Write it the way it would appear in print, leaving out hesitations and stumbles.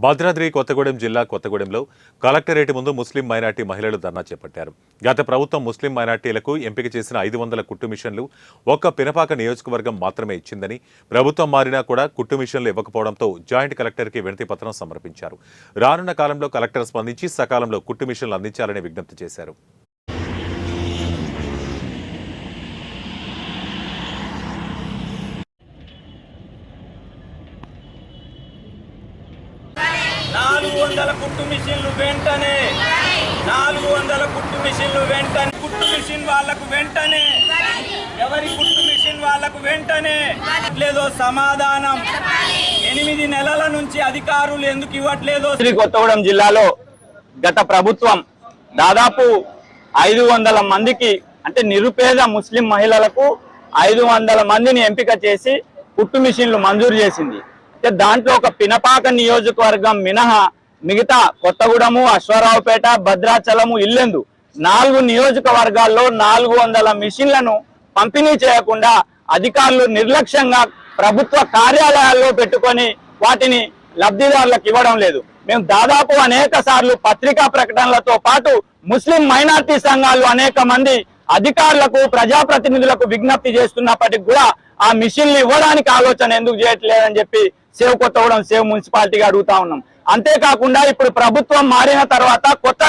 భద్రాద్రి కొత్తగూడెం జిల్లా కొత్తగూడెంలో కలెక్టరేట్ ముందు ముస్లిం మైనార్టీ మహిళలు ధర్నా చేపట్టారు. గత ప్రభుత్వం ముస్లిం మైనార్టీలకు ఎంపిక చేసిన 500 కుట్టు మిషన్లు ఒక్క పినపాక నియోజకవర్గం మాత్రమే ఇచ్చిందని, ప్రభుత్వం మారినా కూడా కుట్టు మిషన్లు ఇవ్వకపోవడంతో జాయింట్ కలెక్టర్కి వినతి పత్రం సమర్పించారు. రానున్న కాలంలో కలెక్టర్ స్పందించి సకాలంలో కుట్టు మిషన్లు అందించాలని విజ్ఞప్తి చేశారు. కుట్టు మిషన్లు వెంటనే 400 కుట్టు మిషన్లు వెంటనే కుట్టు మిషన్ వాళ్లకు వెంటనే ఎవరి కుట్టు మిషన్ వాళ్లకు వెంటనే లేదో సమాధానం 8 నెలల నుంచి అధికారులు ఎందుకు ఇవ్వట్లేదో. శ్రీ కొత్తగూడెం జిల్లాలో గత ప్రభుత్వం దాదాపు 500 మందికి అంటే నిరుపేద ముస్లిం మహిళలకు 500 మందిని ఎంపిక చేసి కుట్టు మిషన్లు మంజూరు చేసింది. అంటే దాంట్లో ఒక పినపాక నియోజకవర్గం మినహా మిగతా కొత్తగూడెము, అశ్వారావుపేట, భద్రాచలము, ఇల్లెందు 4 నియోజకవర్గాల్లో 400 మిషన్లను పంపిణీ చేయకుండా అధికారులు నిర్లక్ష్యంగా ప్రభుత్వ కార్యాలయాల్లో పెట్టుకొని వాటిని లబ్ధిదారులకు ఇవ్వడం లేదు. మేము దాదాపు అనేక సార్లు పత్రికా ప్రకటనలతో పాటు ముస్లిం మైనార్టీ సంఘాలు అనేక మంది అధికారులకు, ప్రజాప్రతినిధులకు విజ్ఞప్తి చేస్తున్నప్పటికీ కూడా ఆ మిషన్లు ఇవ్వడానికి ఆలోచన ఎందుకు చేయట్లేదని చెప్పి సేవ్ కొత్తగూడెం సేవ్ మున్సిపాలిటీగా అడుగుతా ఉన్నాం. అంతేకాకుండా ఇప్పుడు ప్రభుత్వం మారిన తర్వాత కొత్త